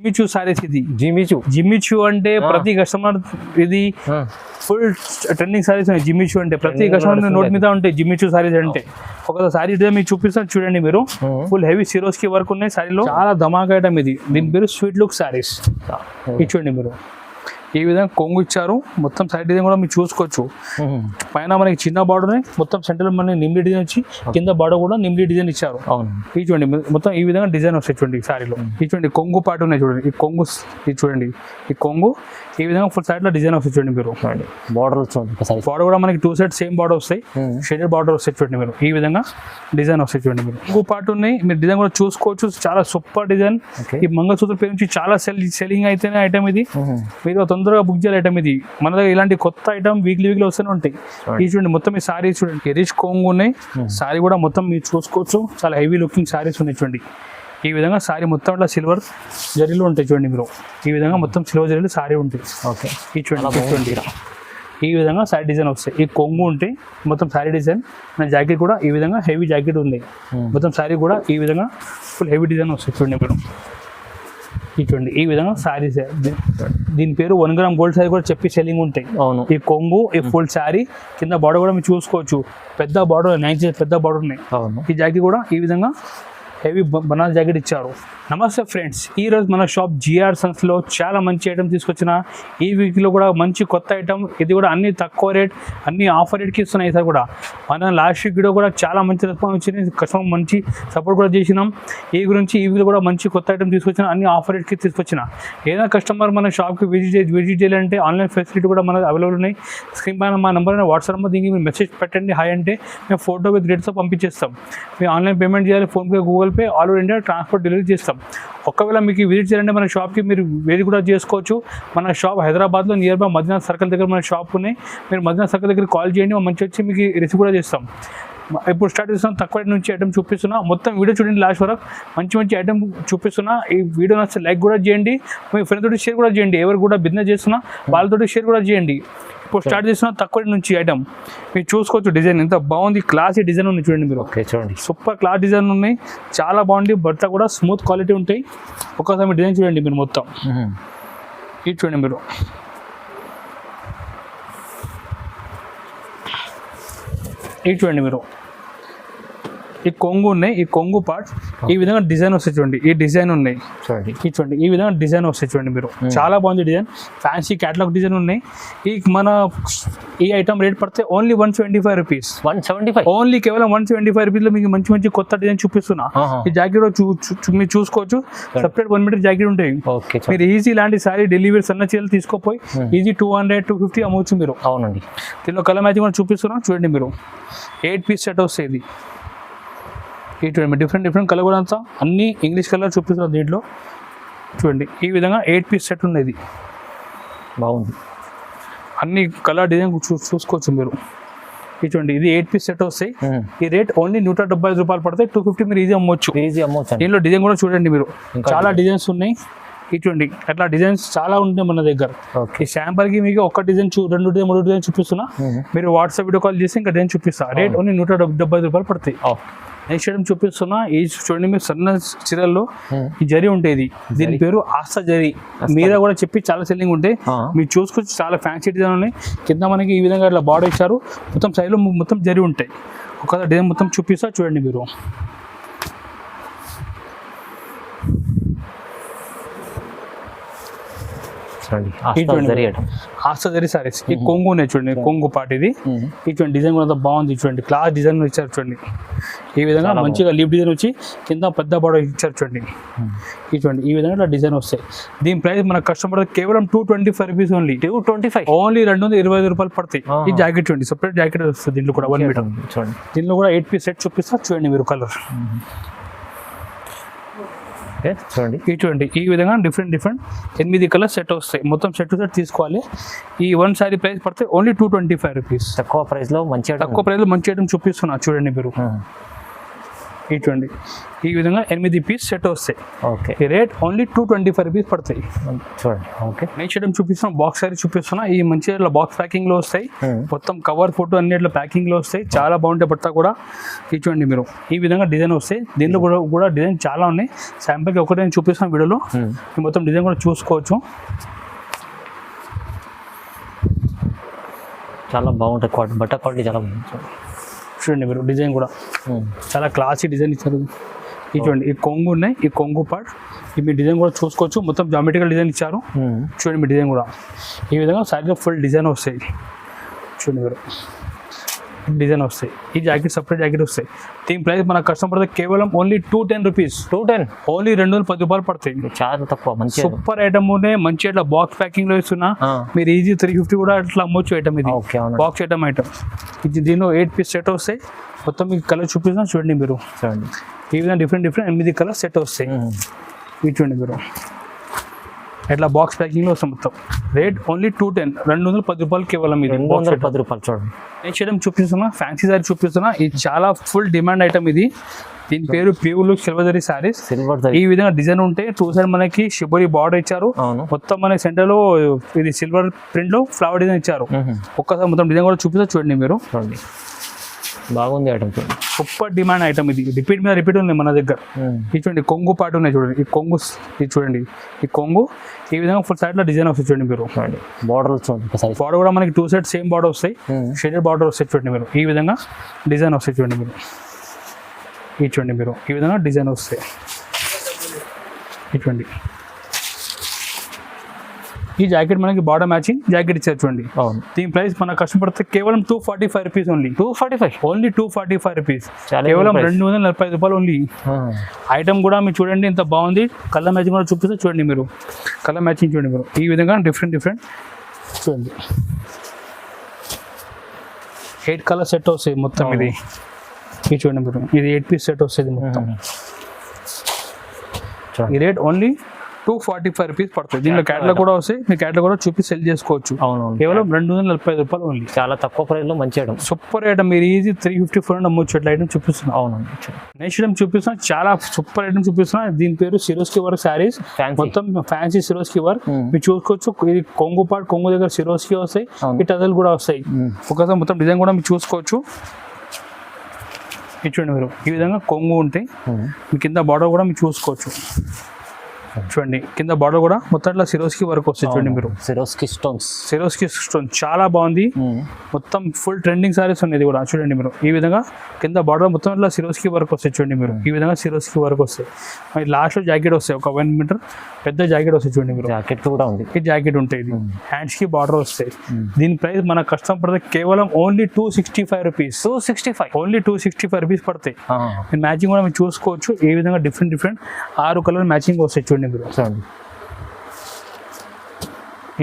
Jimmy Choo saris ఇది Jimmy Choo అంటే ప్రతి కస్టమర్ ఇది ఫుల్ ట్రెండింగ్ సారీస్ ఉన్నాయి. జిమ్మిచూ అంటే ప్రతి కస్టమర్ నోట్ మీద ఉంటాయి జిమ్మిచూ సారీస్ అంటే. ఒక సారీ మీకు చూపిస్తాను చూడండి మీరు. ఫుల్ హెవీ సిరోస్ కి వర్క్ ఉన్నాయి సారీలో. చాలా ధమాకా ఐటమ్ ఇది. దీని పేరు స్వీట్ లుక్ సారీస్. ఇది చూడండి మీరు. ఈ విధంగా కొంగు ఇచ్చారు. మొత్తం సైడ్ డిజైన్ కూడా మీరు చూసుకోవచ్చు. పైన మనకి చిన్న బార్డర్ మొత్తం సెంటర్ మనకి నిమ్లీ డిజైన్ వచ్చి కింద బార్డర్ కూడా నిమ్లీ డిజైన్ ఇచ్చారు. ఇది చూడండి మొత్తం ఈ విధంగా డిజైన్ వస్తాయి చూడండి సారీలో. ఇది చూడండి కొంగు పార్ట్ ఉన్నాయి చూడండి. ఈ కొంగు ఇది చూడండి. ఈ కొంగు ఈ విధంగా ఫుల్ సైడ్ లో డిజైన్ వస్తాయి చూడండి మీరు. బార్డర్ కూడా మనకి 2 సైడ్ సేమ్ బార్డర్ వస్తాయి. షేడెడ్ బార్డర్ వస్తాయి చూడండి మీరు. ఈ విధంగా డిజైన్ వస్తాయి చూడండి మీరు. కొంగు పార్ట్ ఉన్నాయి. మీరు డిజైన్ కూడా చూసుకోవచ్చు. చాలా సూపర్ డిజైన్. ఈ మంగళసూత్ర పేరు నుంచి చాలా సెల్లింగ్ అయితేనే ఐటమ్ ఇది. మీరు తొందరగా బుక్ చేయాలి ఐటమ్ ఇది. మన దగ్గర ఇలాంటి కొత్త ఐటమ్ వీక్లీ వస్తూనే ఉంటాయి. ఈ చూడండి మొత్తం ఈ సారీ చూడండి. రిచ్ కొంగు ఉన్నాయి. సారీ కూడా మొత్తం మీరు చూసుకోవచ్చు. చాలా హెవీ లుకింగ్ సారీస్ ఉన్నాయి చూడండి. ఈ విధంగా సారీ మొత్తం ఇట్లా సిల్వర్ జరీలు ఉంటాయి చూడండి మీరు. ఈ విధంగా మొత్తం సిల్వర్ జరీలు సారీ ఉంటాయి. ఈ చూడండి ఈ విధంగా సారీ డిజైన్ వస్తాయి. ఈ కొంగు ఉంటాయి మొత్తం సారీ డిజైన్. మన జాకెట్ కూడా ఈ విధంగా హెవీ జాకెట్ ఉంది. మొత్తం సారీ కూడా ఈ విధంగా ఫుల్ హెవీ డిజైన్ వస్తాయి చూడండి మీరు. ఈ చూడండి ఈ విధంగా సారీస్. దీని పేరు 1 గ్రామ్ గోల్డ్ సారీ కూడా చెప్పి సెల్లింగ్ ఉంటాయి. ఈ కొంగు ఈ ఫుల్ సారీ కింద బార్డర్ కూడా మీరు చూసుకోవచ్చు. పెద్ద బార్డర్ 9 inches పెద్ద బార్డర్ ఉన్నాయి. ఈ జాకెట్ కూడా ఈ విధంగా హెవీ బనారస్ జాకెట్ ఇచ్చారు. నమస్తే ఫ్రెండ్స్, ఈ రోజు మన షాప్ జిఆర్ సన్స్ లో చాలా మంచి ఐటమ్ తీసుకొచ్చిన. ఈ వీక్ లో కూడా మంచి కొత్త ఐటమ్. ఇది కూడా అన్ని తక్కువ రేట్, అన్ని ఆఫర్ రేట్కి ఇస్తున్నాయి సార్ కూడా. మన లాస్ట్ వీక్ కూడా చాలా మంచి రెస్పాన్స్ వచ్చింది. కస్టమర్ మంచి సపోర్ట్ కూడా చేసినాం. ఈ గురించి ఈ వీక్ కూడా మంచి కొత్త ఐటమ్ తీసుకొచ్చిన. అన్ని ఆఫర్ రేట్కి తీసుకొచ్చిన. ఏదైనా కస్టమర్ మన షాప్కి విజిట్ చేయాలంటే ఆన్లైన్ ఫెసిలిటీ కూడా మనకు అవైలబుల్ ఉన్నాయి. స్క్రీన్ పైన మా నెంబర్ వాట్సాప్ నెంబర్ దీనికి మీరు మెసేజ్ పెట్టండి. హాయ్ అంటే మేము ఫోటో విత్ రేట్తో పంపించేస్తాం. మీరు ఆన్లైన్ పేమెంట్ చేయాలి. PhonePe, Google pay, all over India transport delivery చేస్తాం. ఒకవేళ మీకు విజిట్ చేయాలంటే మన షాప్కి మీరు విజిట్ కూడా చేసుకోవచ్చు. మన షాప్ హైదరాబాద్లో నియర్ బై మదీనా సర్కిల్ దగ్గర మన షాప్ ఉన్నాయి. మీరు మదీనా సర్కిల్ దగ్గర కాల్ చేయండి. మంచి వచ్చి మీకు రిసీవ్ కూడా చేస్తాం. ఇప్పుడు స్టార్ట్ చేస్తున్నాం. తక్కువ నుంచి ఐటమ్ చూపిస్తున్నా. మొత్తం వీడియో చూడండి లాస్ట్ వరకు. మంచి ఐటమ్ చూపిస్తున్నా. ఈ వీడియో నచ్చితే లైక్ కూడా చేయండి. మీ ఫ్రెండ్ తోటి షేర్ కూడా చేయండి. ఎవరు కూడా బిజినెస్ చేస్తున్నా వాళ్ళతోటి షేర్ కూడా చేయండి. ఇప్పుడు స్టార్ట్ చేస్తున్నా తక్కువ నుంచి ఐటమ్ మీరు చూసుకోవచ్చు. డిజైన్ ఎంత బాగుంది. క్లాసీ డిజైన్ ఉంది చూడండి మీరు. చూడండి సూపర్ క్లాస్ డిజైన్ ఉన్నాయి. చాలా బాగుంది. బట్ట కూడా స్మూత్ క్వాలిటీ ఉంటాయి. ఒక్కసారి మీరు డిజైన్ చూడండి మీరు మొత్తం. ఇది చూడండి మీరు. ఇది చూడండి మీరు. ఈ కొంగు ఉన్నాయి. ఈ కొంగు పార్ట్ ఈ విధంగా డిజైన్ వస్తాయి చూడండి. ఈ డిజైన్ ఉన్నాయి చూడండి. ఈ విధంగా డిజైన్ వస్తాయి చూడండి మీరు. చాలా బాగుంది డిజైన్. ఫ్యాన్సీ క్యాటలాగ్ డిజైన్ ఉన్నాయి. ఈ ఐటమ్ రేట్ పడితే ఓన్లీ 175 రూపీస్. 175 ఓన్లీ కేవలం 175 రూపీస్లో మీకు మంచి కొత్త డిజైన్ చూపిస్తున్నా. ఈ జాకెట్ మీరు చూసుకోవచ్చు. సపరేట్ 1 మీటర్ జాకెట్ ఉంటాయి. మీరు ఈజీ ఇలాంటి సారీ డెలివరీ సన్న చీరలు తీసుకోపోయి ఈజీ 200-250 అమ్మవచ్చు మీరు. అవునండి. దీనిలో కలర్ మ్యాచింగ్ కూడా చూపిస్తున్నా చూడండి మీరు. 8 పీస్ సెట్ వస్తాయి. ఇది చూడండి డిఫరెంట్ కలర్ కూడా అంతా అన్ని ఇంగ్లీష్ కలర్ చూపిస్తున్నారు దీంట్లో చూడండి. ఈ విధంగా 8 పీస్ సెట్ ఉన్నది. బాగుంది. అన్ని కలర్ డిజైన్ చూసుకోవచ్చు మీరు. చూడండి ఇది 8 పీస్ సెట్ వస్తాయి. ఈ రేట్ ఓన్లీ 175 రూపాయలు పడతాయి. 250 మీరు ఈజీ అమ్మవచ్చు. దీనిలో డిజైన్ కూడా చూడండి మీరు. చాలా డిజైన్స్ ఉన్నాయి. చూడండి అట్లా డిజైన్స్ చాలా ఉంటాయి మన దగ్గర. ఈ శాంపుల్ కి మీకు ఒక డిజైన్ 2 డిజైన్ 3 డిజైన్ చూపిస్తున్నా. మీరు వాట్సాప్ వీడియో కాల్ చేసి ఇంకా డిజైన్ చూపిస్తా. రేట్ ఓన్లీ 175 రూపాయలు పడతాయి. నెక్స్ట్ ఐటమ్ చూపిస్తున్నా. ఈ చూడండి మీరు సన్న చీరల్లో ఈ జరీ ఉంటాయి. దీని పేరు ఆస్తా జరీ. మీద కూడా చెప్పి చాలా సెల్లింగ్ ఉంటాయి. మీరు చూసుకోవచ్చు. చాలా ఫ్యాన్సీ డిజైన్ ఉన్నాయి. కింద మనకి ఈ విధంగా ఇట్లా బార్డర్ ఇచ్చారు. మొత్తం సైడ్లో మొత్తం జరీ ఉంటాయి. ఒక డిజైన్ మొత్తం చూపిస్తా చూడండి మీరు. ఆస్తా జరీ సారీస్. ఈ కొంగు ఉన్నాయి చూడండి. కొంగు పార్ట్ ఇది. చూడండి డిజైన్ కూడా బాగుంది. చూడండి క్లాస్ డిజైన్ ఇచ్చారు చూడండి. ఈ విధంగా మంచిగా లీఫ్ డిజైన్ వచ్చి కింద పెద్ద బార్డర్ ఇచ్చారు చూడండి. చూడండి ఈ విధంగా దీని వస్తాయి. దీని ప్రైస్ మన కస్టమర్ కేవలం 225 రూపీస్ ఓన్లీ. 225 ఓన్లీ 225 రూపాయలు పడతాయి. ఈ జాకెట్ చూడండి. సపరేట్ జాకెట్ వస్తుంది దీంట్లో కూడా 1 మీటర్. చూడండి దీనిలో కూడా 8 పీస్ సెట్ చూపిస్తా చూడండి మీరు. కలర్ చూడండి. చూడండి ఈ విధంగా డిఫరెంట్ 8 కలర్ సెట్ వస్తాయి. మొత్తం సెట్ తీసుకోవాలి. ఈ 1 సారీ ప్రైస్ పడితే ఓన్లీ 225 రూపీస్. తక్కువ ప్రైస్లో మంచి ఐటమ్ చూపిస్తున్నా చూడండి మీరు. చూడండి ఈ విధంగా 8 పీస్ సెట్ వస్తాయి. ఓకే, ఈ రేట్ ఓన్లీ 225 రూపీస్ పడతాయి. చూడండి. ఓకే, నెక్స్ట్ ఐటమ్ చూపిస్తున్నా, బాక్స్ సారీ చూపిస్తున్నా. ఈ మంచిగా ఇట్లా బాక్స్ ప్యాకింగ్ లో వస్తాయి, మొత్తం కవర్ ఫోటో అన్ని ఇట్లా ప్యాకింగ్ లో వస్తాయి. చాలా బాగుంటాయి బట్ట కూడా. ఇది చూడండి మీరు, ఈ విధంగా డిజైన్ వస్తాయి. దీనిలో కూడా డిజైన్ చాలా ఉన్నాయి. శాంపుల్కి ఒకటి నేను చూపిస్తాను వీడియోలో, ఈ మొత్తం డిజైన్ కూడా చూసుకోవచ్చు. చాలా బాగుంటుంది క్వాలిటీ, బట్ట క్వాలిటీ చాలా బాగుంటుంది. చూడండి మీరు, డిజైన్ కూడా చాలా క్లాసీ డిజైన్ ఇచ్చారు. ఇది చూడండి, ఈ కొంగు ఉన్నాయి, ఈ కొంగు పార్ట్, ఈ మీ డిజైన్ కూడా చూసుకోవచ్చు. మొత్తం జామెట్రికల్ డిజైన్ ఇచ్చారు. చూడండి మీ డిజైన్ కూడా ఈ విధంగా శారీలో ఫుల్ డిజైన్ వస్తాయి. చూడండి మీరు, డిజైన్ వస్తాయి. ఈ జాకెట్ సపరేట్ జాకెట్ వస్తాయి. దీని ప్రైస్ మన కస్టమర్ కేవలం ఓన్లీ 210 రూపీస్. 210 ఓన్లీ 210 రూపాయలు పడతాయి. చాలా తక్కువ, మంచి సూపర్ ఐటమ్ ఉన్నాయి. మంచి ఇట్లా బాక్స్ ప్యాకింగ్ లో ఇస్తున్నా. మీరు ఈజీ 350 కూడా అట్లా అమ్మొచ్చు ఐటమ్. ఇది బాక్స్ ఐటమ్ ఇది. దీనిలో 8 పీస్ సెట్ వస్తాయి. మొత్తం మీకు కలర్ చూపిస్తాను చూడండి మీరు. చూడండి ఈ విధంగా డిఫరెంట్ 8 కలర్ సెట్ వస్తాయి. ఇది చూడండి మీరు, ఇట్లా బాక్స్ ప్యాకింగ్ లో వస్తాయి. మొత్తం రేట్ ఓన్లీ 210 రూపాయలు కేవలం. ఇది 210 రూపాయలు. చూడండి నెక్స్ట్ ఐటమ్ చూపిస్తున్నా, ఫ్యాన్సీ సారీ చూపిస్తున్నా. ఇది చాలా ఫుల్ డిమాండ్ ఐటమ్ ఇది. దీని పేరు pure look silver zari saris. ఈ విధంగా డిజైన్ ఉంటే 2 సైడ్ మనకి షిబోరి బార్డర్ ఇచ్చారు. మొత్తం మన సెంటర్ లో ఇది సిల్వర్ ప్రింట్ లో ఫ్లవర్ డిజైన్ ఇచ్చారు. ఒక్కసారి మొత్తం డిజైన్ కూడా చూపిస్తా చూడండి మీరు. చూడండి బాగుంది ఐటమ్. సూపర్ డిమాండ్ ఐటమ్ ఇది. రిపీట్ మీద రిపీట్ ఉంది మన దగ్గర. ఇది చూడండి, కొంగు పాటు ఉన్నాయి చూడండి. ఈ కొంగు, ఇది చూడండి ఈ కొంగు. ఈ విధంగా ఫుల్ సైడ్ లో డిజైన్ వస్తాయి చూడండి మీరు. బార్డర్ చూడండి, బార్డర్ కూడా మనకి 2 సైడ్ సేమ్ బార్డర్ వస్తాయి. షేడెడ్ బార్డర్ వస్తాయి చూడండి మీరు. ఈ విధంగా డిజైన్ వస్తాయి చూడండి మీరు. ఇది చూడండి మీరు, ఈ విధంగా డిజైన్ వస్తాయి. ఇటువంటి ఈ జాకెట్ మనకి బార్డర్ మ్యాచింగ్ జాకెట్ ఇచ్చారు చూడండి. దీని ప్రైస్ మన కస్టమర్ కేవలం 245 రూపీస్ ఓన్లీ. 245 ఓన్లీ 245 రూపీస్, కేవలం 245 రూపాయలు ఓన్లీ. ఐటమ్ కూడా మీరు చూడండి ఎంత బాగుంది. కలర్ మ్యాచింగ్ కూడా చూపిస్తే చూడండి మీరు. కలర్ మ్యాచింగ్ చూడండి మీరు. ఈ విధంగా డిఫరెంట్ చూడండి 8 కలర్ సెట్ వస్తాయి మొత్తం. ఇది చూడండి మీరు, ఇది 8 పీస్ సెట్ వస్తుంది మొత్తం. ఈ రేట్ ఓన్లీ 245 రూపీస్ పడుతుంది. దీంట్లో క్యాటలాగ్ కూడా వస్తాయి. మీ క్యాటలాగ్ కూడా చూపి సెల్ చేసుకోవచ్చు. కేవలం 245 రూపాయలు ఓన్లీ. చాలా తక్కువ ప్రైస్ లో మంచి ఐటమ్, సూపర్ ఐటమ్. మీరు ఈజీ 350 400 అమ్మొచ్చు. ఎట్లా ఐటమ్ చూపిస్తున్నా. అవునండి, నెక్స్ట్ ఐటమ్ చూపిస్తున్నా, చాలా సూపర్ ఐటమ్ చూపిస్తున్నా. దీని పేరు సిరోస్కి వర్క్ శారీస్. మొత్తం ఫ్యాన్సీ సిరోస్కి వర్క్ మీరు చూసుకోవచ్చు. ఇది కొంగు పాటు, కొంగు దగ్గర సిరోస్కి వస్తాయి. ఈ టజల్ కూడా వస్తాయి. ఒకసారి మొత్తం డిజైన్ కూడా మీరు చూసుకోవచ్చు. ఇది చూడండి మీరు, ఈ విధంగా కొంగు ఉంటాయి. మీ కింద బార్డర్ కూడా మీరు చూసుకోవచ్చు. చూడండి కింద బార్డర్ కూడా మొత్తం ఇట్లా సిరోస్కి వర్క్ వస్తుంది చూడండి మీరు. సిరోస్కి స్టోన్స్ చాలా బాగుంది. మొత్తం ఫుల్ ట్రెండింగ్ సారీస్ ఉన్నాయి. ఇది కూడా చూడండి మీరు. ఈ విధంగా కింద బార్డర్ మొత్తం ఇట్లా సిరోస్కి వర్క్ వస్తాయి చూడండి మీరు. ఈ విధంగా సిరోస్కి వర్క్ వస్తాయి. మరి లాస్ట్ లో జాకెట్ వస్తాయి, ఒక 1 మీటర్ పెద్ద జాకెట్ వస్తాయి చూడండి మీరు. జాకెట్ కూడా ఉంది, ఈ జాకెట్ ఉంటాయి. ఇది హ్యాండ్స్ కి బార్డర్ వస్తాయి. దీని ప్రైస్ మన కస్టమర్ పడతాయి కేవలం ఓన్లీ 265 రూపీస్. 265 ఓన్లీ 265 రూపీస్ పడతాయి. మ్యాచింగ్ కూడా మీరు చూసుకోవచ్చు. ఏ విధంగా డిఫరెంట్ 6 కలర్ మ్యాచింగ్ వస్తాయి చూడండి మీరు.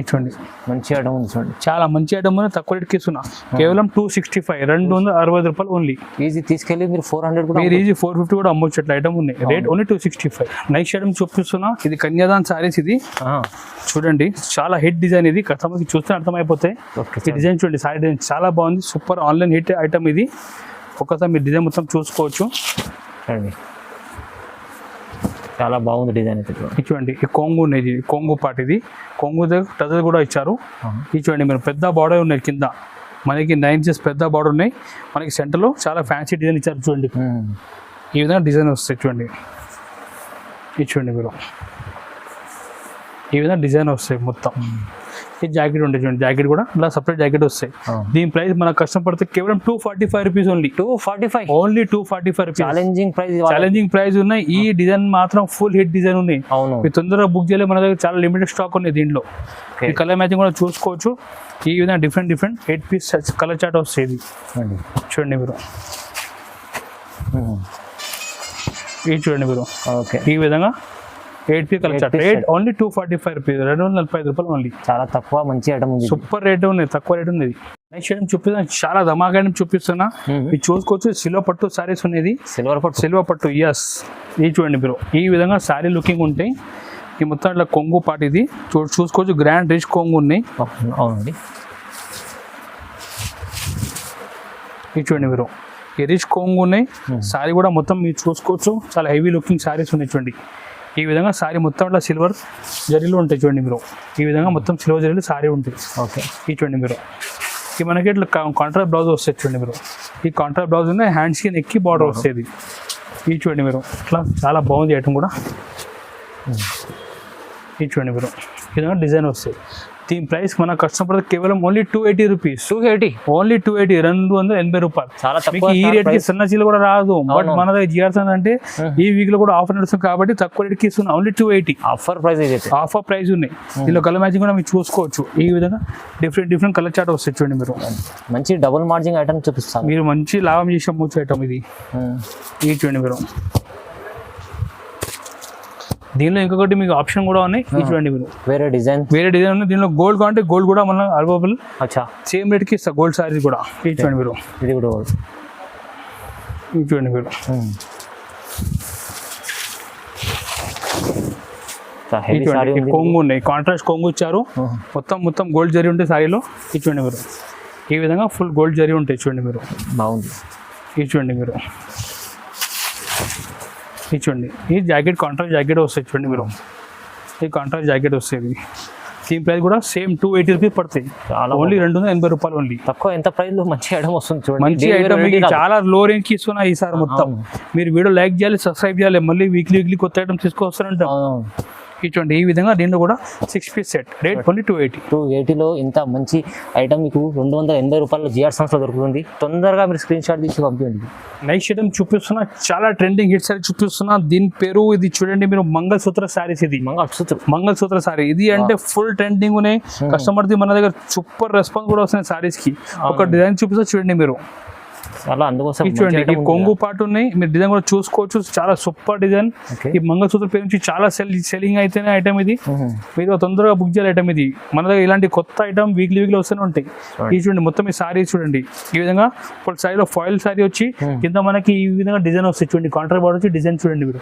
చూడండి మంచి ఐటమ్ ఉంది. చూడండి చాలా మంచి ఐటమ్ ఉంది. తక్కువ రేట్కి ఇస్తున్నా. కేవలం 265 260 రూపాయలు ఓన్లీ. ఈజీ తీసుకెళ్ళి మీరు 400 కూడా, మీరు ఈజీ 450 కూడా అమ్మొచ్చు. అట్లా ఐటమ్ ఉన్నాయి. Rate only 265. నెక్స్ట్ ఐటమ్ చూపిస్తున్నా. ఇది కన్యాదాన్ సారీస్. ఇది చూడండి చాలా హిట్ డిజైన్. ఇది కస్టమర్కి చూస్తే అర్థమైపోతాయి. ఈ డిజైన్ చూడండి, సారీ డిజైన్ చాలా బాగుంది. సూపర్ ఆన్లైన్ హిట్ ఐటమ్ ఇది. ఒకసారి మీరు డిజైన్ మొత్తం చూసుకోవచ్చు. చూడండి చాలా బాగుంది డిజైన్. చూడండి ఈ కొంగు ఉన్నది, కొంగు పాటు. ఇది కొంగు దగ్గర టజల్ కూడా ఇచ్చారు. ఇది చూడండి మీరు, పెద్ద బార్డర్ ఉన్నాయి కింద. మనకి 9 ఇంచెస్ పెద్ద బార్డర్ ఉన్నాయి. మనకి సెంటర్లో చాలా ఫ్యాన్సీ డిజైన్ ఇచ్చారు చూడండి. ఈ విధంగా డిజైన్ వస్తాయి చూడండి. ఇది చూడండి మీరు, ఈ విధంగా డిజైన్ వస్తాయి మొత్తం. ఈ జాకెట్ ఉంటుంది చూడండి. జాకెట్ కూడా ఇలా సపరేట్ జాకెట్ వస్తాయి. దీని ప్రైస్ మన కష్టం పడితే కేవలం 245 rupees only. 245 only 245 rupees. Challenging price ఉన్నాయి. ఈ డిజైన్ మాత్రం ఫుల్ హిట్ డిజైన్ ఉన్నాయి. మీరు తొందరగా బుక్ చేయలేదు. మన దగ్గర చాలా లిమిటెడ్ స్టాక్ ఉన్నాయి. దీంట్లో ఈ కలర్ మ్యాచింగ్ కూడా చూసుకోవచ్చు. ఈ విధంగా డిఫరెంట్ 8 పీస్ కలర్ చార్ట్ వస్తాయి. చూడండి మీరు, ఇది చూడండి మీరు. ఈ విధంగా 8 piece colour chart. Rate only 245 rupees. 245 రూపాయలు ఓన్లీ. చాలా తక్కువ, మంచి ఐటమ్ ఉంది. సూపర్ రేట్ ఉంది, తక్కువ రేట్ ఉంది. నెక్స్ట్ ఐటమ్ చూపిస్తున్నా. చాలా ధమాకా ఐటమ్ చూపిస్తున్నా. ఇది చూసుకోవచ్చు. సిల్వర్ పట్టు సారీస్ ఉన్నది. సిల్వర్ పట్టు ఎస్. ఇది చూడండి మీరు, ఈ విధంగా సారీ లుకింగ్ ఉంటాయి. ఈ మొత్తం ఇట్లా కొంగు పాటు. ఇది చూసుకోవచ్చు. గ్రాండ్ రిచ్ కొంగు ఉన్నాయి. అవునండి. ఇది చూడండి మీరు, ఈ రిచ్ కొంగు ఉన్నాయి. సారీ కూడా మొత్తం మీరు చూసుకోవచ్చు, చాలా హెవీ లుకింగ్ సారీస్ ఉన్నాయి చూడండి. ఈ విధంగా సారీ మొత్తం ఇట్లా సిల్వర్ జరీలో ఉంటాయి చూడండి మీరు. ఈ విధంగా మొత్తం సిల్వర్ జరీలో సారీ ఉంటుంది. ఓకే, ఈ చూడండి మీరు. ఈ మనకి ఇట్లా కాంట్రాస్ట్ బ్లౌజ్ వస్తుంది చూడండి మీరు. ఈ కాంట్రాస్ట్ బ్లౌజ్ ఉన్నాయి, హ్యాండ్స్కి నెక్కి బార్డర్ వస్తుంది. ఈ చూడండి మీరు, ఇట్లా చాలా బాగుంది ఐటమ్ కూడా. ఈ చూడండి మీరు, ఈ విధంగా డిజైన్ వస్తాయి. దీని ప్రైస్ మన కస్టమర్ కేవలం ఓన్లీ 280 రూపీస్. 280 ఓన్లీ 280, 280 రూపాయలు. చాలా మీకు ఈ రేట్కి సన్న చీల కూడా రాదు. బట్ మన దగ్గర జిఆర్స్ అంటే ఈ వీక్ లో కూడా ఆఫర్ నడుస్తుంది కాబట్టి తక్కువ రేట్కి ఇస్తున్నాం. ఓన్లీ 280 ఆఫర్ ప్రైస్ అయితే. ఆఫర్ ప్రైస్ ఉన్నాయి. దీనిలో కలర్ మ్యాచింగ్ కూడా మీరు చూసుకోవచ్చు. ఈ విధంగా డిఫరెంట్ కలర్ చార్ట్ వస్తాయి చూడండి మీరు. మంచి డబుల్ మార్జింగ్ ఐటమ్ చూపిస్తాను. మీరు మంచి లాభం చేసే మూచు ఐటమ్ ఇది. ఈ చూడండి మీరు. దీనిలో ఇంకొకటి మీకు ఆప్షన్ కూడా ఉన్నాయి. ఈ చూడండి మీరు, వేరే డిజైన్ ఉంది. దీనిలో గోల్డ్ కావాలంటే గోల్డ్ కూడా మన అవైలబుల్. అచ్చా, సేమ్ రేట్కి ఇస్తా గోల్డ్ సారీస్ కూడా. ఈ చూడండి మీరు, ఇది కూడా గోల్డ్. ఈ చూడండి మీరు, కొంగు ఉన్నాయి, కాంట్రాస్ట్ కొంగు ఇచ్చారు. మొత్తం గోల్డ్ జరీ ఉంటాయి సారీలో. ఈ చూడండి మీరు, ఈ విధంగా ఫుల్ గోల్డ్ జరీ ఉంటాయి చూడండి మీరు. బాగుంది. ఈ చూడండి మీరు, ఈ చూడండి. ఈ జాకెట్ కాంట్రాస్ట్ జాకెట్ వస్తాయి చూడండి మీరు. ఈ కాంట్రాస్ట్ జాకెట్ వస్తుంది. దీని ప్రైస్ కూడా సేమ్ 280 రూపీస్ పడతాయి. ఓన్లీ 280 రూపాయలు ఓన్లీ. తక్కువ ఎంత ప్రైస్ లో మంచి ఐటమ్ వస్తుంది చూడండి. మంచి ఐటమ్ చాలా లో రేంజ్ కి ఇస్తున్నా ఈసారి మొత్తం. మీరు వీడియో లైక్ చేయాలి, సబ్స్క్రైబ్ చేయాలి, మళ్ళీ వీక్లీ కొత్త ఐటమ్ తీసుకొస్తారంట. ఇటువంటి ఈ విధంగా దీంట్లో కూడా 6 పీస్ సెట్ రేట్ ఓన్లీ 280లో ఇంత మంచి ఐటమ్ మీకు 280 రూపాయలు జిఆర్ సంస్థలో దొరుకుతుంది. తొందరగా మీరు స్క్రీన్ షాట్ తీసి పంపించండి. నెక్స్ట్ ఐటమ్ చూపిస్తున్నా, చాలా ట్రెండింగ్ హిట్ సారీ చూపిస్తున్నా. దీని పేరు ఇది చూడండి మీరు, మంగళసూత్ర సారీస్. ఇది మంగళసూత్ర సారీ. ఇది అంటే ఫుల్ ట్రెండింగ్ ఉన్నాయి. కస్టమర్ ది మన దగ్గర సూపర్ రెస్పాన్స్ కూడా వస్తున్నాయి సారీస్ కి. ఒక డిజైన్ చూపిస్తా చూడండి మీరు. అలా అందుకోసం చూడండి, ఈ కొంగు పాటు ఉన్నాయి. మీరు డిజైన్ కూడా చూసుకోవచ్చు, చాలా సూపర్ డిజైన్. ఈ మంగళసూత్ర పేరు నుంచి చాలా సెల్లింగ్ అయితేనే ఐటమ్ ఇది. మీరు తొందరగా బుక్ చేయాలి ఐటమ్ ఇది. మన దగ్గర ఇలాంటి కొత్త ఐటమ్ వీక్లీ వస్తూనే ఉంటాయి. ఈ చూడండి మొత్తం ఈ సారీ చూడండి. ఈ విధంగా ఫుల్ సారీలో ఫాయిల్ సారీ వచ్చి కింద మనకి ఈ విధంగా డిజైన్ వస్తాయి చూడండి. కాంట్రాస్ట్ బార్డర్ వచ్చి డిజైన్ చూడండి మీరు.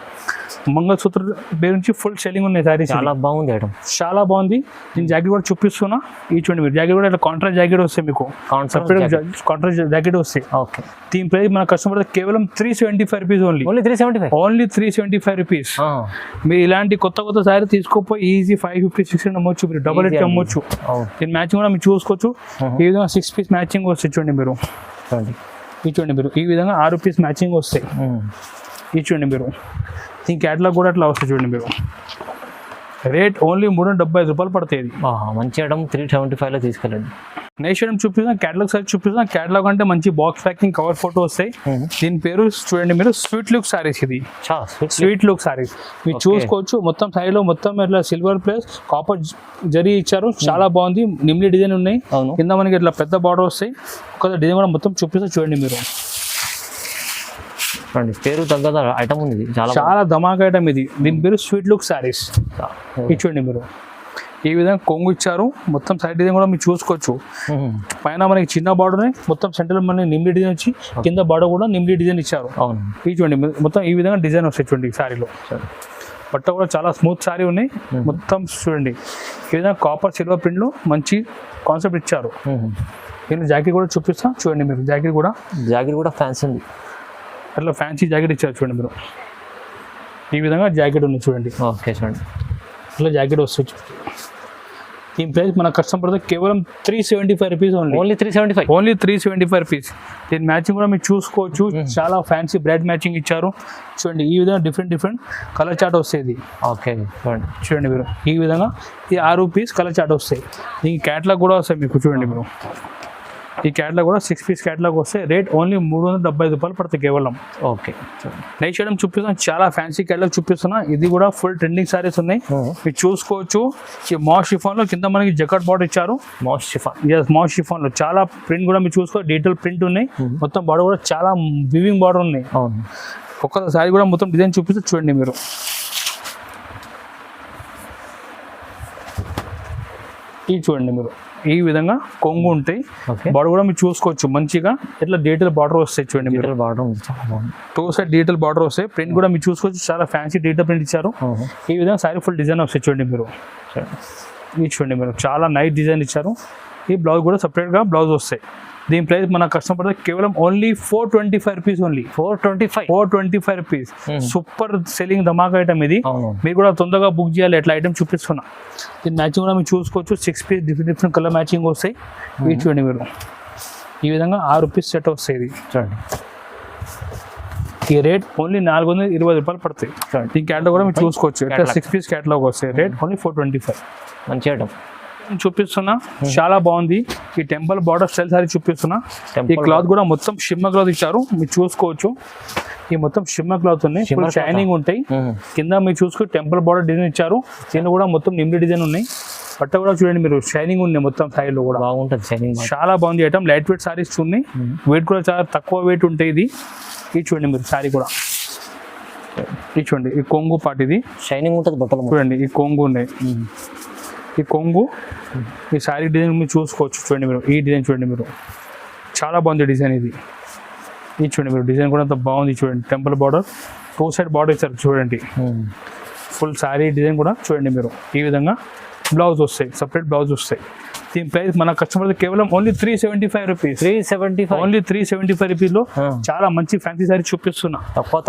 మంగళసూత్ర పేరు నుంచి ఫుల్ సెల్లింగ్ ఉన్నాయి సారీస్. చాలా బాగుంది ఐటమ్, చాలా బాగుంది. నేను జాకెట్ కూడా చూపిస్తున్నా. ఈ చూడండి మీరు, జాకెట్ కూడా ఇట్లా కాంట్రాస్ట్ జాకెట్ వస్తాయి మీకు. కాంట్రాస్ట్ జాకెట్ వస్తాయి. దీని ప్రైస్ మన కస్టమర్ కేవలం 375 రూపీస్ ఓన్లీ. Only 375 rupees. మీరు ఇలాంటి కొత్త సారీ తీసుకోపోయి ఈజీ 550, 600 అమ్మొచ్చు. మీరు డబల్ రేట్ అమ్మొచ్చు. దీని మ్యాచింగ్ కూడా మీరు చూసుకోవచ్చు. ఈ విధంగా 6 పీస్ మ్యాచింగ్ వస్తాయి చూడండి మీరు. ఈ చూడండి మీరు, ఈ విధంగా 6 పీస్ మ్యాచింగ్ వస్తాయి. ఈ చూడండి మీరు, దీని క్యాటలాగ్ కూడా అట్లా వస్తాయి చూడండి మీరు. రేట్ ఓన్లీ 375 రూపాయలు పడుతుంది. మంచి ఐటమ్ 375లో తీసుకెళ్ళండి. నెక్స్ట్ ఐటమ్ చూపిస్తున్నా, క్యాటలాగ్ సారీ చూపిస్తున్నా. క్యాటలాగ్ అంటే మంచి బాక్స్ ప్యాకింగ్ కవర్ ఫోటో వస్తాయి. దీని పేరు చూడండి మీరు, స్వీట్ లుక్ సారీస్. ఇది స్వీట్ లుక్ సారీస్ మీరు చూసుకోవచ్చు. మొత్తం సారీలో మొత్తం ఇట్లా సిల్వర్ ప్లస్ కాపర్ జరీ ఇచ్చారు. చాలా బాగుంది. నిమ్లీ డిజైన్ ఉన్నాయి. కింద మనకి ఇట్లా పెద్ద బార్డర్ వస్తాయి. ఒక డిజైన్ కూడా మొత్తం చూపిస్తా చూడండి మీరు. పేరు తగ్గ ఐటమ్ ఉంది, చాలా ధమాకా ఐటమ్ ఇది. దీని పేరు స్వీట్ లుక్ సారీస్. చూడండి మీరు, ఈ విధంగా కొంగు ఇచ్చారు. మొత్తం సైడ్ డిజైన్ కూడా మీరు చూసుకోవచ్చు. పైన మనకి చిన్న బార్డర్, మొత్తం సెంటర్ మనకి నిమ్లీ డిజైన్ వచ్చి కింద బార్డర్ కూడా నిమ్లీ డిజైన్ ఇచ్చారు. ఈ చూడండి మొత్తం ఈ విధంగా డిజైన్ వస్తాయి చూడండి. సారీలో పట్ట కూడా చాలా స్మూత్ సారీ ఉన్నాయి. మొత్తం చూడండి ఈ విధంగా కాపర్ సిల్వర్ ప్రింట్ లో మంచి కాన్సెప్ట్ ఇచ్చారు. నేను జాకెట్ కూడా చూపిస్తా చూడండి మీరు. జాకెట్ కూడా ఫ్యాన్సీ ఉంది. అట్లా ఫ్యాన్సీ జాకెట్ ఇచ్చారు చూడండి మీరు. ఈ విధంగా జాకెట్ ఉంది చూడండి. ఓకే చూడండి, అట్లా జాకెట్ వస్తుంది. దీని ప్రైస్ మన కస్టమర్ కేవలం 375 రూపీస్ ఓన్లీ 375 రూపీస్. దీని మ్యాచింగ్ కూడా మీరు చూసుకోవచ్చు. చాలా ఫ్యాన్సీ బ్రైట్ మ్యాచింగ్ ఇచ్చారు చూడండి. ఈ విధంగా డిఫరెంట్ కలర్ చార్ట్ వస్తాయి. ఓకే చూడండి మీరు, ఈ విధంగా ఈ 6 పీస్ కలర్ చార్ట్ వస్తాయి. దీనికి క్యాటలాగ్ కూడా వస్తాయి మీకు చూడండి మీరు. ఈ క్యాటలాగ్ కూడా 6 పీస్ క్యాటలాగ్ వస్తే రేట్ ఓన్లీ 375 రూపాయలు పడుతుంది కేవలం. ఓకే, నెక్స్ట్ ఐటమ్ చూపిస్తాను. చాలా ఫ్యాన్సీ క్యాటలాగ్ చూపిస్తున్నా. ఇది కూడా ఫుల్ ట్రెండింగ్ సారీస్ ఉన్నాయి. మీరు చూసుకోవచ్చు. ఈ మాస్ షిఫాన్ లో కింద మనకి జకాట్ బార్డర్ ఇచ్చారు. మాస్ షిఫాన్ లో చాలా ప్రింట్ కూడా మీరు చూసుకో, డీటెయిల్ ప్రింట్ ఉన్నాయి. మొత్తం బార్డర్ కూడా చాలా వివింగ్ బార్డర్ ఉన్నాయి. ఒక్క సారీ కూడా మొత్తం డిజైన్ చూపిస్తే చూడండి మీరు. ఇది చూడండి మీరు, ఈ విధంగా కొంగు ఉంటాయి. బార్డర్ కూడా మీరు చూసుకోవచ్చు మంచిగా. ఇట్లా డీటెయిల్ బార్డర్ వస్తాయి చూడండి మీరు. టూ సైడ్ డీటెయిల్ బార్డర్ వస్తాయి. ప్రింట్ కూడా మీరు చూసుకోవచ్చు. చాలా ఫ్యాన్సీ డీటెయిల్ ప్రింట్ ఇచ్చారు. ఈ విధంగా సారీ ఫుల్ డిజైన్ వస్తాయి చూడండి మీరు. ఇది చూడండి మీరు, చాలా నైస్ డిజైన్ ఇచ్చారు. ఈ బ్లౌజ్ కూడా సపరేట్గా బ్లౌజ్ వస్తాయి. దీని ప్రైస్ మన కస్టమర్ కేవలం only 425 rupees only 425 rupees. Super selling ధమాకా ఐటమ్ ఇది. మీరు కూడా తొందరగా బుక్ చేయాలి. ఎట్లా ఐటమ్ చూపిస్తున్నా. దీని మ్యాచింగ్ కూడా మీరు చూసుకోవచ్చు. 6 పీస్ డిఫరెంట్ కలర్ మ్యాచింగ్ వస్తాయి. ఇది చూడండి మీరు ఈ విధంగా 6 రూపీస్ సెట్ వస్తాయి. ఇది చూడండి ఈ రేట్ ఓన్లీ 420 రూపాయలు పడతాయి. ఈ క్యాటలాగ్ కూడా మీరు చూసుకోవచ్చు. 6 పీస్ క్యాటలాగ్ వస్తాయి. Rate only 425. మంచి ఐటమ్ చూపిస్తున్నా. చాలా బాగుంది. ఈ టెంపుల్ బార్డర్ స్టైల్ సారీ చూపిస్తున్నా. ఈ క్లాత్ కూడా మొత్తం షిమ్మ క్లాత్ ఇచ్చారు. మీరు చూసుకోవచ్చు. ఈ మొత్తం షిమ్మ క్లాత్ ఉన్నాయి. షైనింగ్ ఉంటాయి. కింద మీరు చూసుకో టెంపుల్ బార్డర్ డిజైన్ ఇచ్చారు. దీని కూడా మొత్తం నిమ్లి డిజైన్ ఉన్నాయి. బట్ట కూడా చూడండి మీరు షైనింగ్ ఉంది మొత్తం సైడ్ లో కూడా బాగుంటుంది. షైనింగ్ చాలా బాగుంది ఐటమ్. లైట్ వెయిట్ సారీస్ ఉన్నాయి. వెయిట్ కూడా చాలా తక్కువ వెయిట్ ఉంటాయి. ఇది చూడండి మీరు సారీ కూడా చూడండి. ఈ కొంగు పాటు ఇది షైనింగ్ ఉంటుంది. బట్టలు చూడండి ఈ కొంగు ఉన్నాయి. ఈ కొంగు ఈ శారీ డిజైన్ మీరు చూసుకోవచ్చు. చూడండి మీరు ఈ డిజైన్ చూడండి మీరు చాలా బాగుంది డిజైన్. ఇది చూడండి మీరు డిజైన్ కూడా అంత బాగుంది. చూడండి టెంపుల్ బార్డర్ 2 సైడ్ బార్డర్ ఇచ్చారు. చూడండి ఫుల్ శారీ డిజైన్ కూడా చూడండి మీరు ఈ విధంగా. బ్లౌజ్ వస్తాయి. సపరేట్ బ్లౌజ్ వస్తాయి. దీని ప్రైస్ మన కస్టమర్ కేవలం ఓన్లీ 375 రూపీస్. 375 ఓన్లీ 375 రూపీస్ లో చాలా మంచి ఫ్యాన్సీ సారీ చూపిస్తున్నా.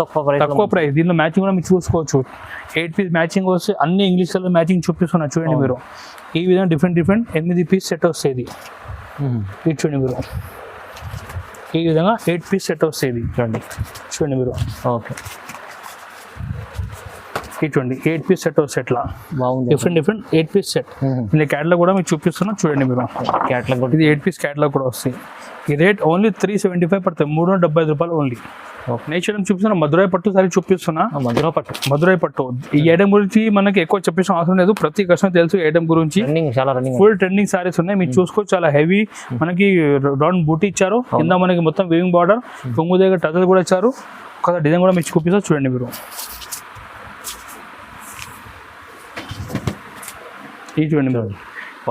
తక్కువ ప్రైస్. దీనిలో మ్యాచింగ్ కూడా మీరు చూసుకోవచ్చు. 8 పీస్ మ్యాచింగ్ వస్తే అన్ని ఇంగ్లీష్ కలర్ మ్యాచింగ్ చూపిస్తున్నా. చూడండి మీరు ఈ విధంగా డిఫరెంట్ 8 పీస్ సెట్ వస్తాయి. ఇది చూడండి మీరు ఈ విధంగా 8 పీస్ సెట్ వస్తాయి. చూడండి మీరు ఓకే. చూడండి 8 పీస్ సెట్ వస్తాయి. ఎట్లా బాగుంది. Different 8 piece set. ఇలా క్యాటలాగ్ కూడా మీకు చూపిస్తున్నా. చూడండి మీరు క్యాటలాగ్ ఇది 8 పీస్ క్యాటలాగ్ కూడా వస్తాయి. ఈ రేట్ ఓన్లీ 375 పడతాయి. 375 రూపాయలు ఓన్లీ. నెక్స్ట్ ఐటమ్ చూపిస్తున్నా. మధురై పట్టు సారీ చూపిస్తున్నా. మధురై పట్టు ఈ ఐటమ్ గురించి మనకి ఎక్కువ చెప్పేసిన అవసరం లేదు. ప్రతి కస్టమర్ తెలుసు ఈ ఐటమ్ గురించి. ఫుల్ ట్రెండింగ్ సారీస్ ఉన్నాయి. మీరు చూసుకోవచ్చు. చాలా హెవీ మనకి రౌండ్ బూటీ ఇచ్చారు. కింద మనకి మొత్తం వీవింగ్ బార్డర్ కొంగు దగ్గర టజల్ కూడా ఇచ్చారు. ఒక డిజైన్ కూడా మీకు చూపిస్తారు. చూడండి మీరు చూడండి మీరు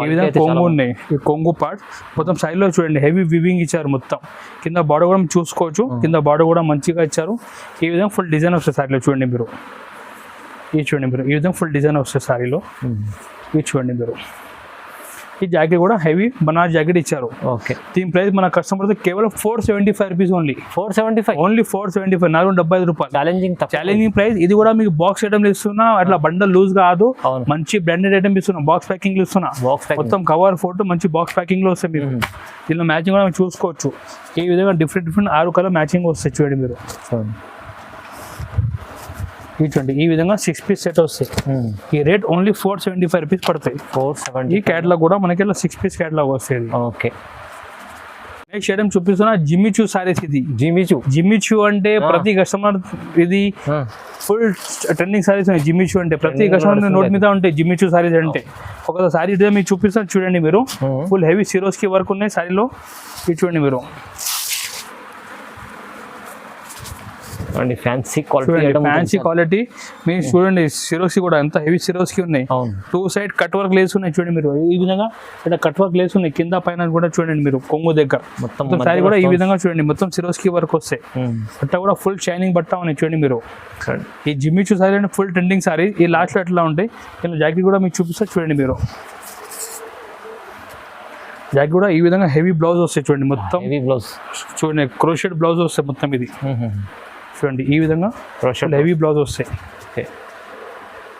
ఈ విధంగా కొంగు ఉన్నాయి. ఈ కొంగు పార్ట్ మొత్తం సైడ్ లో చూడండి హెవీ వివింగ్ ఇచ్చారు. మొత్తం కింద బార్డర్ కూడా చూసుకోవచ్చు. కింద బార్డర్ కూడా మంచిగా ఇచ్చారు. ఈ విధంగా ఫుల్ డిజైన్ వస్తుంది సారీలో. చూడండి మీరు చూడండి మీరు ఈ విధంగా ఫుల్ డిజైన్ వస్తుంది సారీలో. చూడండి మీరు ఈ జాకెట్ కూడా హెవీ బనారస్ జాకెట్ ఇచ్చారు. ఓకే. దీని ప్రైస్ మన కస్టమర్ కేవలం 475 రూపీస్ ఓన్లీ. 475 ఓన్లీ 475 475 రూపాయలు. Challenging price. ఇది కూడా మీకు బాక్స్ ఐటమ్ ఇస్తున్నా. అట్లా బండల్ లూజ్ కాదు. మంచి బ్రాండెడ్ ఐటమ్ ఇస్తున్నా. బాక్స్ ప్యాకింగ్ ఇస్తున్నా. మొత్తం కవర్ ఫోటో మంచి బాక్స్ ప్యాకింగ్ లో వస్తాయి. మీకు దీనిలో మ్యాచింగ్ కూడా చూసుకోవచ్చు. ఈ విధంగా డిఫరెంట్ 6 కలర్ మ్యాచింగ్ వస్తాయి. చూడండి మీరు చూడండి ఈ విధంగా 6 పీస్ సెట్ వస్తాయి. ఈ రేట్ ఓన్లీ 475 రూపీస్ పడతాయి. 470. ఈ క్యాటలాగ్ కూడా మనకి 6 పీస్ క్యాటలాగ్ వస్తుంది. ఓకే. నెక్స్ట్ ఐటమ్ చూపిస్తున్నా. జిమ్మిచూ సారీస్. ఇది జిమ్మిచూ అంటే ప్రతి కస్టమర్ ఇది ఫుల్ ట్రెండింగ్ సారీస్ ఉన్నాయి. జిమ్మిచూ అంటే ప్రతి కస్టమర్ నోట్ మీద ఉంటాయి. జిమ్మిచూ సారీస్ అంటే ఒక సారీ మీకు చూపిస్తాను. చూడండి మీరు ఫుల్ హెవీ సిరోస్కి వర్క్ ఉన్నాయి సారీలో. ఇది చూడండి మీరు ఫ్యాన్సీ క్వాలిటీ. మీరు చూడండి సిరోస్కి కూడా ఎంత హెవీ సిరోస్కి ఉన్నాయి. 2 సైడ్ కట్ వర్క్ లేస్ ఉన్నాయి. చూడండి మీరు ఈ విధంగా ఇక్కడ కట్ వర్క్ లేస్ ఉన్నాయి. కింద పైన కూడా చూడండి మీరు కొంగు దగ్గర మొత్తం సారీ కూడా ఈ విధంగా చూడండి మొత్తం సిరోస్కి వర్క్ వస్తాయి. బట్ట కూడా ఫుల్ షైనింగ్ బట్ట ఉన్నాయి. చూడండి మీరు ఈ జిమ్మిచూ సారీ అంటే ఫుల్ ట్రెండింగ్ సారీ. ఈ లాస్ట్ లో ఎట్లా ఉంటాయి. ఇలా జాకెట్ కూడా మీకు చూపిస్తా. చూడండి మీరు జాకెట్ కూడా ఈ విధంగా హెవీ బ్లౌజ్ వస్తాయి. చూడండి మొత్తం చూడండి క్రోషెట్ బ్లౌజ్ వస్తాయి మొత్తం. ఇది చూడండి ఈ విధంగా హెవీ బ్లౌజ్ వస్తాయి.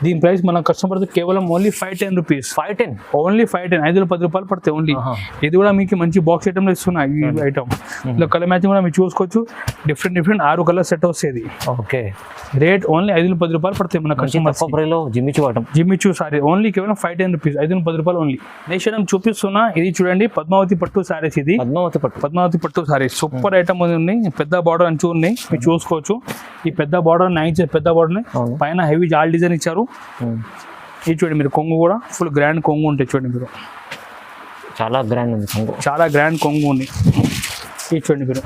దీని ప్రైస్ మన కస్టమర్ కేవలం ఓన్లీ 510 రూపీస్. 510 ఓన్లీ 510 510 రూపాయలు పడతాయి ఓన్లీ. ఇది కూడా మీకు మంచి బాక్స్ ఐటమ్ ఇస్తున్నా. ఈ ఐటమ్ ఇలా కలర్ మ్యాచింగ్ కూడా మీరు చూసుకోవచ్చు. డిఫరెంట్ 6 కలర్ సెట్ వస్తుంది. ఓకే. రేట్ ఓన్లీ 510 రూపాయలు పడతాయి మన కస్టమర్. జిమ్మిచూ సారీ ఓన్లీ కేవలం 510 రూపీస్ 510 రూపాయలు ఓన్లీ. నెక్స్ట్ ఐటమ్ చూపిస్తున్నా. ఇది చూడండి పద్మావతి పట్టు సారీస్. ఇది పద్మావతి పట్టు సారీ సూపర్ ఐటమ్ ఉన్నాయి. పెద్ద బార్డర్ అంచు ఉన్నాయి. మీరు చూసుకోవచ్చు. ఈ పెద్ద బార్డర్ 9 ఇంచెస్ పెద్ద బార్డర్ పైన హెవీ జాల్ డిజైన్ ఇచ్చారు. ఇది చూడండి మీరు కొంగు కూడా ఫుల్ గ్రాండ్ కొంగు ఉంటాయి. చూడండి మీరు చాలా గ్రాండ్ ఉంది. చాలా గ్రాండ్ కొంగు ఉంది. ఇది చూడండి మీరు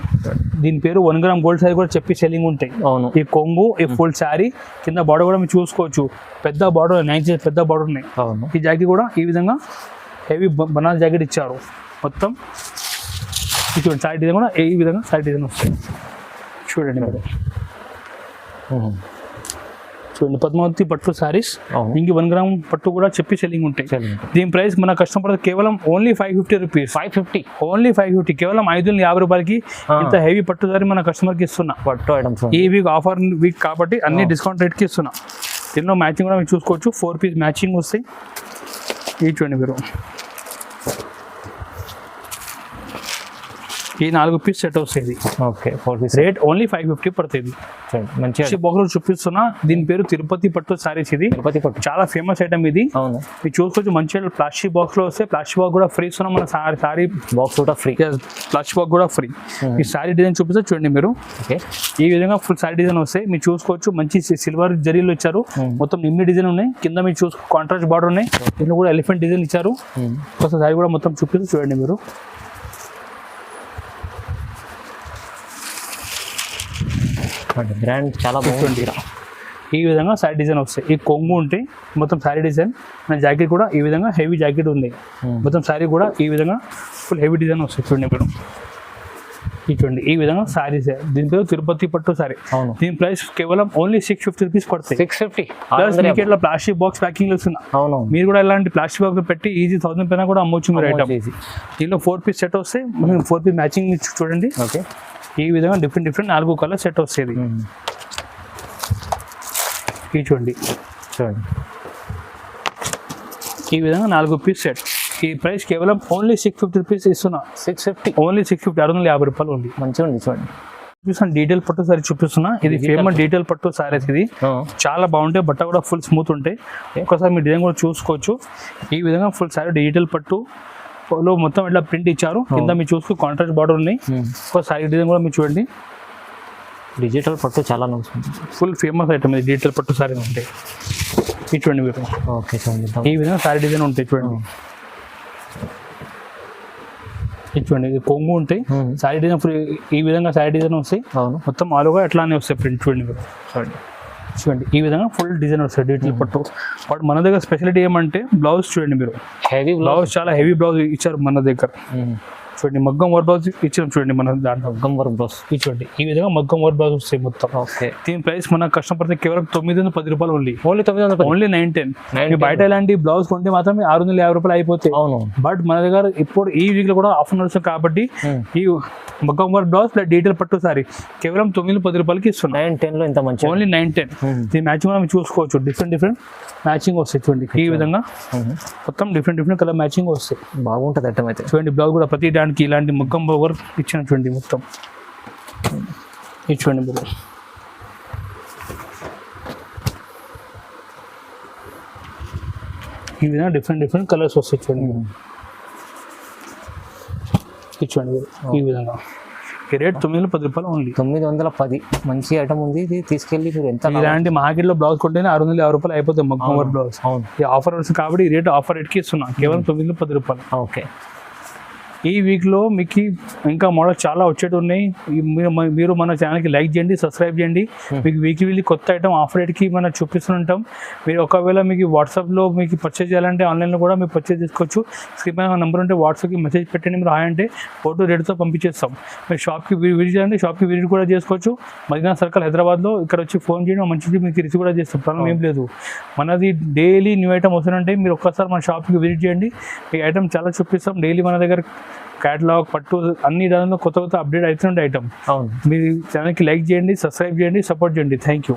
దీని పేరు 1 గ్రామ్ గోల్డ్ సారీ కూడా చెప్పి సెల్లింగ్ ఉంటాయి. ఈ కొంగు ఈ ఫుల్ శారీ కింద బార్డర్ కూడా మీరు చూసుకోవచ్చు. పెద్ద బార్డర్ 9 ఇంచెస్ పెద్ద బార్డర్ ఉన్నాయి. ఈ జాకెట్ కూడా ఈ విధంగా హెవీ బనారస్ జాకెట్ ఇచ్చారు. మొత్తం చూడండి సారీ డిజైన్ కూడా ఈ విధంగా సారీ డిజైన్ వస్తాయి. చూడండి మీరు చూడండి పద్మావతి పట్టు సారీస్, అవును. ఇంక 1 గ్రామ్ పట్టు కూడా చెప్పి సెల్లింగ్ ఉంటాయి. దీని ప్రైస్ మన కస్టమర్ కేవలం ఓన్లీ 550 రూపీస్. 550 ఓన్లీ 550, కేవలం 550 రూపాయలకి ఇంత హెవీ పట్టు సారీ మన కస్టమర్ కి ఇస్తున్నా. పట్టు ఐటమ్స్ ఈ వీక్ ఆఫర్ వీక్ కాబట్టి అన్ని డిస్కౌంట్ రేట్ కి ఇస్తున్నా. దీనిలో మ్యాచింగ్ కూడా మీరు చూసుకోవచ్చు, 4 పీస్ మ్యాచింగ్ వస్తాయి. ఈ చూడండి మీరు, ఈ 4 పీస్ సెట్ వస్తుంది. ఓకే 4 పీస్ రేట్ ఓన్లీ 550 పడుతుంది. మంచి బాక్స్ చూపిస్తున్నా. దీని పేరు తిరుపతి పట్టు సారీస్. ఇది తిరుపతి పట్టు చాలా ఫేమస్ ఐటమ్ ఇది. అవును, మీరు చూసుకోవచ్చు. మంచిగా ప్లాస్టిక్ బాక్స్ లో వస్తే ప్లాస్టిక్ బాక్స్ కూడా ఫ్రీ ఇస్తున్నాం. మన సారీ బాక్స్ కూడా ఫ్రీ, ప్లాస్టిక్ బాక్స్ కూడా ఫ్రీ. ఈ సారీ డిజైన్ చూపిస్తే చూడండి మీరు. ఓకే, ఈ విధంగా ఫుల్ సారీ డిజైన్ వస్తాయి. మీరు చూసుకోవచ్చు. మంచి సిల్వర్ జరీలు ఇచ్చారు. మొత్తం నిమ్మి డిజైన్ ఉన్నాయి. కింద మీరు కాంట్రాస్ట్ బార్డర్ ఉన్నాయి. దీనిలో కూడా ఎలిఫెంట్ డిజైన్ ఇచ్చారు. ఒకసారి సారీ కూడా మొత్తం చూపిస్తే చూడండి మీరు. బ్రాండ్ చాలా బాగుంది. ఈ విధంగా సారీ డిజైన్ వస్తాయి. ఈ కొంగు ఉంటాయి. మొత్తం సారీ డిజైన్. మన జాకెట్ కూడా ఈ విధంగా హెవీ జాకెట్ ఉంది. మొత్తం సారీ కూడా ఈ విధంగా ఫుల్ హెవీ డిజైన్ వస్తాయి. చూడండి మీరు. ఈ చూడండి ఈ విధంగా సారీస్. దీని పేరు తిరుపతి పట్టు సారీ. అవును, దీని ప్రైస్ కేవలం ఓన్లీ 650 రూపీస్ పడుతుంది. 650 ప్లస్ మీకు ఇట్లా ప్లాస్టిక్ బాక్స్ ప్యాకింగ్ వస్తున్నా. అవును, మీరు కూడా ఇలాంటి ప్లాస్టిక్ బాక్స్ పెట్టి ఈజీ 1000 పైన కూడా అమ్మొచ్చు మీరు ఐటమ్. దీనిలో 4 పీస్ సెట్ వస్తాయి. 4 పీస్ మ్యాచింగ్ చూడండి. ఓకే, ఈ విధంగా డిఫరెంట్ 4 కలర్ సెట్ వస్తుంది. ఈ చూడండి ఈ విధంగా 4 పీస్ సెట్. ఈ ప్రైస్ కేవలం ఓన్లీ 650 రూపీస్ ఇస్తున్నా. 650 ఓన్లీ 650, 650 రూపాయలు ఉంది. మంచిగా ఉంది. చూడండి చూపిస్తాను. డీటెయిల్ పట్టు సారీ చూపిస్తున్నా. ఇది ఫేమస్ డీటెయిల్ పట్టు సారీస్. ఇది చాలా బాగుంటాయి. బట్ట కూడా ఫుల్ స్మూత్ ఉంటాయి. ఒకసారి మీ డిజైన్ కూడా చూసుకోవచ్చు. ఈ విధంగా ఫుల్ సారీ డీటెయిల్ పట్టు లో మొత్తం ఇట్లా ప్రింట్ ఇచ్చారు. కింద మీరు చూసుకో కాంట్రాస్ట్ బార్డర్ ఉన్నాయి. ఒక సారీ డిజైన్ కూడా మీరు చూడండి. డిజిటల్ పట్టు చాలా నడుస్తుంది. ఫుల్ ఫేమస్ ఐటమ్ ఇది. డిజిటల్ పట్టు సారీ ఉంటాయి. ఇది చూడండి మీరు. ఓకే, చూడండి ఈ విధంగా సారీ డిజైన్ ఉంటాయి. చూడండి ఇది చూడండి. ఇది కొంగు ఉంటాయి. సారీ డిజైన్ ఫుల్ ఈ విధంగా సారీ డిజైన్ వస్తాయి. అవును, మొత్తం ఆలుగా ఎట్లానే వస్తాయి ప్రింట్. చూడండి మీరు. చూడండి ఈ విధంగా ఫుల్ డిజైన్ వస్తాయి డిజిటల్ పట్టు. బట్ మన దగ్గర స్పెషాలిటీ ఏమంటే బ్లౌజ్ చూడండి మీరు. హెవీ బ్లౌజ్ చాలా హెవీ బ్లౌజ్ ఇచ్చారు మన దగ్గర. చూడండి మగ్గం వర్క్ బ్లౌజ్ ఇచ్చాం. చూడండి మన దాంట్లో మగ్గం వర్క్ బ్లౌజ్. చూడండి ఈ విధంగా మగ్గం వర్క్ బ్లౌజ్ వస్తాయి మొత్తం. ఓకే, దీని ప్రైస్ మన కస్టమర్ కేవలం 910 రూపాయలు ఓన్లీ. Only 910, only 910. బయట ఇలాంటి బ్లౌజ్ కొంటే మాత్రం 650 రూపాయలు అయిపోతాయి. అవును, బట్ మన దగ్గర ఇప్పుడు ఈ వీక్ లో కూడా ఆఫర్ నడుస్తుంది కాబట్టి ఈ మగ్గం వర్క్ బ్లౌజ్ ప్లస్ డీటెయిల్ పట్టు సారీ కేవలం 910 రూపాయలకి ఇస్తున్నాం. 910 లో ఇంత మంచి. ఓన్లీ 910. దీని మ్యాచింగ్ మనం చూసుకోవచ్చు. డిఫరెంట్ మ్యాచింగ్ వస్తాయి. చూడండి ఈ విధంగా మొత్తం డిఫరెంట్ కలర్ మ్యాచింగ్ వస్తాయి. బాగుంటుంది ఐటమ్ అయితే. చూడండి బ్లౌజ్ కూడా ప్రతి దానికి ఇలాంటి మగ్గం వర్క్ ఇచ్చిన చూడండి మొత్తం. ఇది చూడండి మీరు. ఈ విధంగా డిఫరెంట్ కలర్స్ వస్తాయి. చూడండి ఇది చూడండి ఈ విధంగా. ఈ రేట్ 910 రూపాయలు ఓన్లీ. 910 మంచి ఐటమ్ ఉంది. ఇది తీసుకెళ్ళి మీరు ఎంత ఇలాంటి మార్కెట్ లో బ్లౌజ్ కొంటేనే 650 రూపాయలు అయిపోతుంది మగ్గం వర్క్ బ్లౌజ్. అవును, ఈ ఆఫర్ వస్తుంది కాబట్టి ఈ రేట్ ఆఫర్ రేట్కి ఇస్తున్నా కేవలం 910 రూపాయలు. ఓకే, ఈ వీక్లో మీకు ఇంకా మోడల్ చాలా వచ్చేటి ఉన్నాయి. మీరు మన ఛానల్కి లైక్ చేయండి, సబ్స్క్రైబ్ చేయండి. మీకు వీక్లీ కొత్త ఐటమ్ ఆఫర్ రేట్కి మనం చూపిస్తుంటాం. మీరు ఒకవేళ మీకు వాట్సాప్లో మీకు పర్చేజ్ చేయాలంటే ఆన్లైన్లో కూడా మీరు పర్చేజ్ చేసుకోవచ్చు. స్క్రీన్ పైన నెంబర్ ఉంటే వాట్సాప్కి మెసేజ్ పెట్టండి. మీరు హాయ్ అంటే ఫోటో రేట్తో పంపించేస్తాం. మీరు షాప్కి విజిట్ చేయండి. షాప్కి విజిట్ కూడా చేసుకోవచ్చు. మదీనా సర్కిల్ హైదరాబాద్లో ఇక్కడ వచ్చి ఫోన్ చేయండి. మంచిది మీకు రిసీవ్ కూడా చేస్తాం. ప్రాబ్లం ఏం లేదు. మనది డైలీ న్యూ ఐటమ్ వస్తుందంటే మీరు ఒక్కసారి మన షాప్కి విజిట్ చేయండి. ఈ ఐటమ్ చాలా చూపిస్తాం. డైలీ మన దగ్గర క్యాటలాగ్ పట్టు అన్ని దానిలో కొత్త అప్డేట్ అవుతుండే ఐటమ్. అవును, మీరు ఛానల్కి లైక్ చేయండి, సబ్స్క్రైబ్ చేయండి, సపోర్ట్ చేయండి. Thank you.